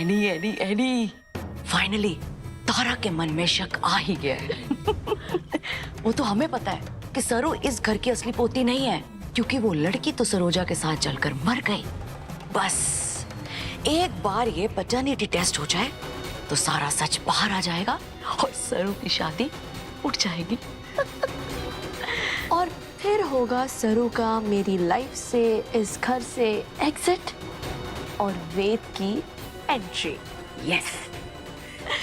Any any any, finally तारा के मन में शक आ ही गया है। वो तो हमें पता है कि सरो इस घर की असली पोती नहीं है, क्योंकि वो लड़की तो सरोजा के साथ चलकर मर गई। बस एक बार ये पैटर्निटी टेस्ट हो जाए तो सारा सच बाहर आ जाएगा और सरो की शादी उठ जाएगी। और फिर होगा सरू का मेरी लाइफ से, इस घर से एग्जिट और वेद की एंट्री। यस,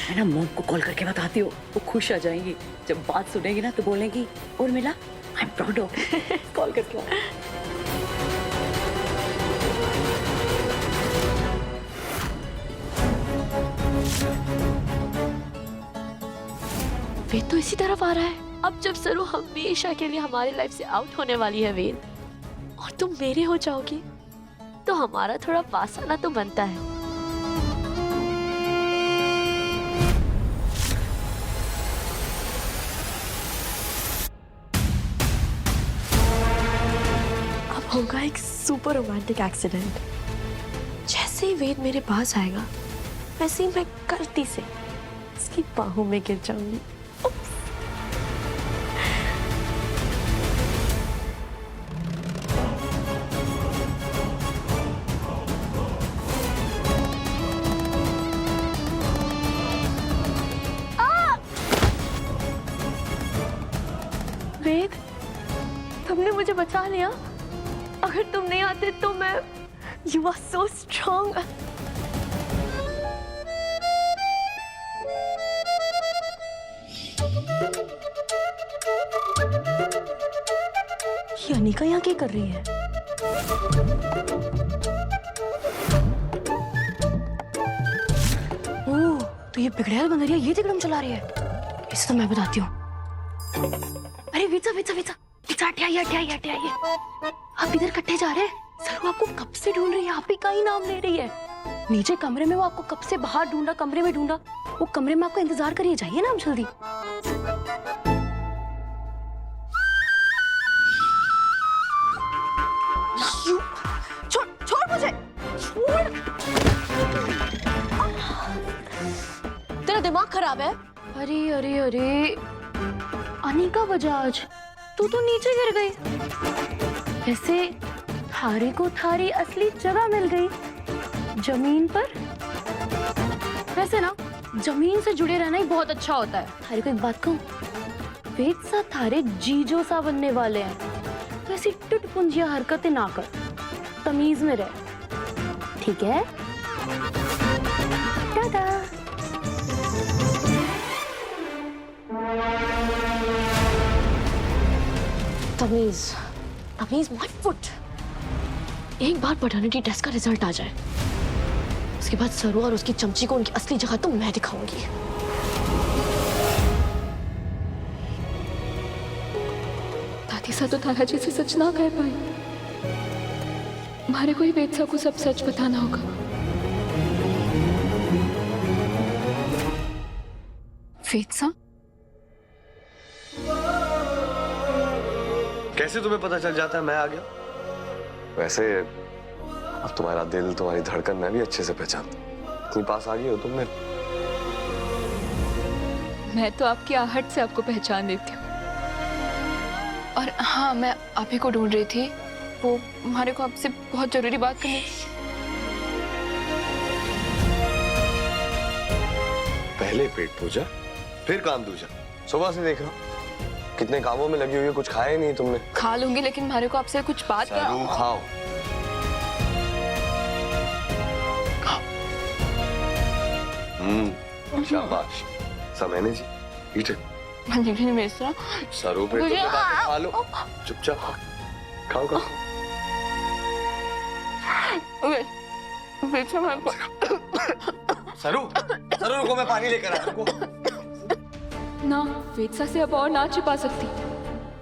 मैं ना मोम को कॉल करके बताती हूँ, वो खुश आ जाएंगी। जब बात सुनेगी ना तो बोलेगी Urmila I am proud of you. Call करके वेद तो इसी तरफ आ रहा है। अब जब सरू हमेशा के लिए हमारी लाइफ से आउट होने वाली है वेद, और तुम मेरे हो जाओगी, तो हमारा थोड़ा पास आना तो बनता है। अब होगा एक सुपर रोमांटिक एक्सीडेंट। जैसे ही वेद मेरे पास आएगा, वैसे ही मैं गलती से इसकी बाहों में गिर जाऊंगी। वेद, तुमने मुझे बचा लिया। अगर तुम नहीं आते तो मैं, यू आर सो स्ट्रॉन्ग। ये अनिका यहाँ क्या कर रही है? ओह, तो ये बिगड़ैल बंदरिया ये तिकड़म चला रही है। इसे तो मैं बताती हूँ। अरे विचा विचा विचा विचा, हटिया। आप इधर कट्टे जा रहे हैं। सरू आपको कब से ढूंढ रही है, आप ही का ही नाम ले रही है। नीचे कमरे में वो आपको कब से बाहर ढूंढा, कमरे में ढूंढा। वो कमरे में आपको इंतजार करिए, जाइए ना आप जल्दी। छोड़ मुझे, छोड़। तेरा दिमाग खराब है। अरे अनिका बजाज, तू तो नीचे गिर गई। वैसे थारे को थारी असली जगह मिल गई, जमीन पर। वैसे ना जमीन से जुड़े रहना ही बहुत अच्छा होता है। थारे को एक बात कहूं, वेद सा थारे जीजो सा बनने वाले हैं। तो ऐसी टुटपुंजिया हरकतें ना कर, तमीज में रह, ठीक है? टाटा। तमीज माय फुट। एक बार पैटर्निटी टेस्ट का रिजल्ट आ जाए, उसके बाद सरू और उसकी चमची को उनकी असली जगह तो मैं दिखाऊंगी। दादी सा तो तारा जी से सच ना कह पाई। हमारे को ही वेद सा को सब सच बताना होगा। वेद सा, कैसे तुम्हें पता चल जाता है मैं आ गया? वैसे अब तुम्हारा दिल, तुम्हारी धड़कन मैं भी अच्छे से पहचानता हूँ। इतनी पास आ गई हो तुमने। मैं तो आपकी आहट से आपको पहचान लेती हूँ। और हाँ, मैं आप ही को ढूंढ रही थी। वो हमारे को आपसे बहुत जरूरी बात करनी। पहले पेट पूजा, फिर काम दूजा। सुबह से देख रहा हूँ कितने कामों में लगी हुई है, कुछ खाया ही नहीं तुमने। खा लूंगी, लेकिन हमारे को आपसे कुछ बात सरू, खाओ। शाबाश। समझने जी, इट मिश्रा। सरू पे तो खा लो, चुपचाप खाओ। सरू रुको, मैं पानी लेकर आता हूँ। ना, वेदसा से अब और ना छिपा सकती।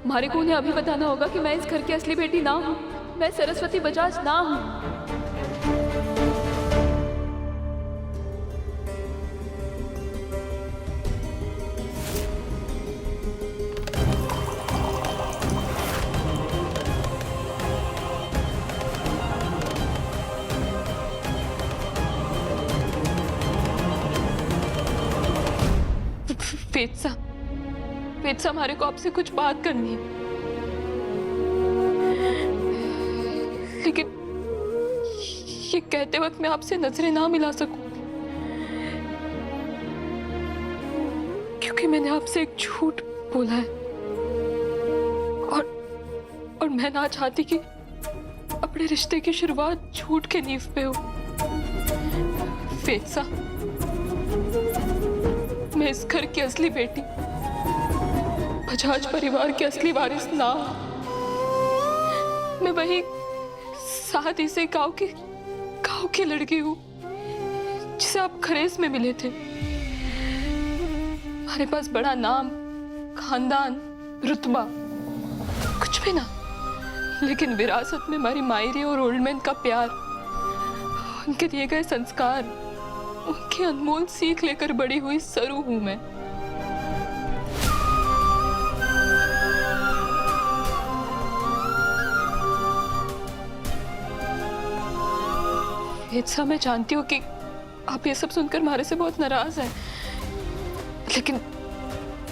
हमारे को उन्हें अभी बताना होगा कि मैं इस घर की असली बेटी ना हूँ, मैं सरस्वती बजाज ना हूँ। वेद साहब हमारे को आपसे कुछ बात करनी है, लेकिन ये कहते वक्त मैं आपसे नजरें ना मिला सकूं क्योंकि मैंने आपसे एक झूठ बोला है और मैं ना चाहती कि अपने रिश्ते की शुरुआत झूठ के नींव पे हो। वेद साहब, मैं इस घर की असली बेटी, बजाज परिवार की असली वारिस ना हूं। मैं वही सादी से गांव की लड़की हूँ जिसे आप खरेस में मिले थे। हमारे पास बड़ा नाम, खानदान, रुतबा कुछ भी ना, लेकिन विरासत में हमारी मायरी और ओल्ड मैन का प्यार, उनके दिए गए संस्कार, उनकी अनमोल सीख लेकर बड़ी हुई सरू हूं मैं। वेद, मैं जानती हूँ कि आप ये सब सुनकर हमारे से बहुत नाराज हैं, लेकिन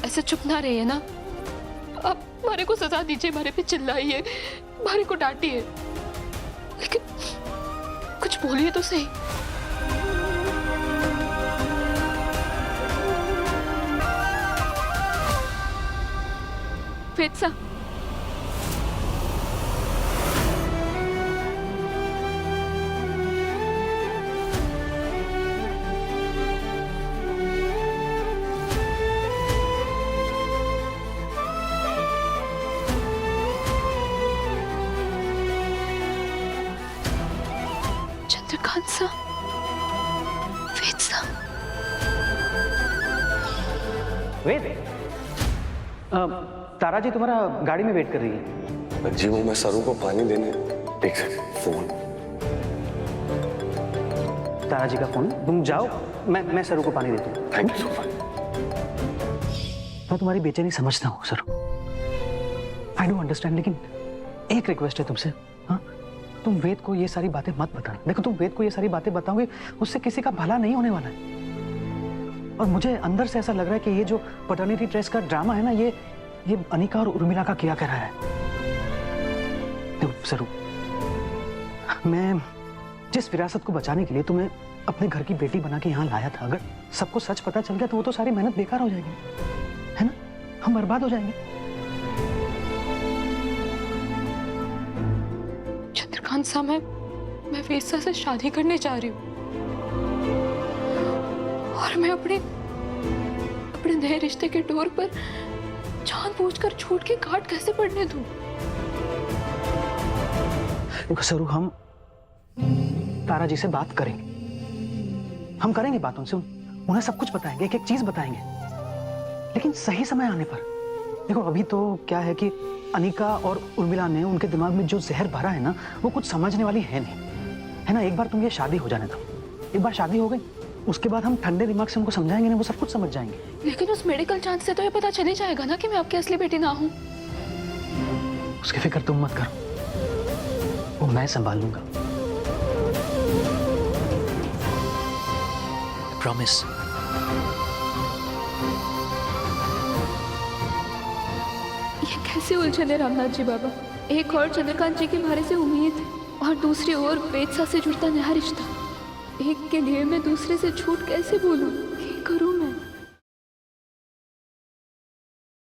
ऐसे चुप ना रहिए ना। आप हमारे को सजा दीजिए, हमारे पे चिल्लाइए, हमारे को डांटिए, लेकिन कुछ बोलिए तो सही। वेद साहब, चंद्रकांत साहब, वेद साहब। वेद, तारा जी तुम्हारा गाड़ी में वेट कर रही है। जी वो मैं सरू को पानी देने। एक सेकंड, फोन। तारा जी का फोन, तुम जाओ, मैं सरू को पानी देता हूँ। Thank you so much. मैं तुम्हारी बेचैनी समझता हूँ सरू, आई डोंट अंडरस्टैंड, लेकिन एक रिक्वेस्ट है तुमसे। हाँ, तुम वेद को ये सारी बातें मत बताना। देखो, तुम वेद को ये सारी बातें बताओगे, उससे किसी का भला नहीं होने वाला है। और मुझे अंदर से ऐसा लग रहा है कि ये जो पैटर्निटी टेस्ट का ड्रामा है ना, ये अनिका और उर्मिला का किया करा है। देखो सरू, मैं जिस विरासत को बचाने के लिए तुम्हें अपने घर की बेटी बना के यहाँ लाया था, अगर सबको सच पता चल गया तो वो तो सारी मेहनत बेकार हो जाएगी, है ना? हम बर्बाद हो जाएंगे। चंद्रकांत साहब, मैं वेसा से शादी करने जा रही हूँ और मैं अपने नए रिश्ते के डोर पर जानबूझकर झूठ के काट कैसे पड़ने दूं? देखो सरू, हम तारा जी से बात करेंगे, हम करेंगे बात उनसे, उन्हें सब कुछ बताएंगे, एक एक चीज बताएंगे, लेकिन सही समय आने पर। देखो अभी तो क्या है कि अनिका और उर्मिला ने उनके दिमाग में जो जहर भरा है ना, वो कुछ समझने वाली है नहीं, है ना? एक बार तुम ये शादी हो जाने दो, एक बार शादी हो गई, उसके बाद हम ठंडे दिमाग से उनको समझाएंगे ना, वो सब कुछ समझ जाएंगे। लेकिन उस मेडिकल जांच से तो ये पता चल ही जाएगा ना कि मैं आपकी असली बेटी ना हूँ। उसकी फिक्र तुम मत करो, वो मैं संभाल लूंगा, प्रॉमिस। ये कैसे उलझने रामनाथ जी बाबा? एक और चंद्रकांत जी की हमारे से उम्मीद और दूसरी ओर वेदसा से जुड़ता नया रिश्ता। एक के लिए मैं दूसरे से झूठ कैसे बोलूं कि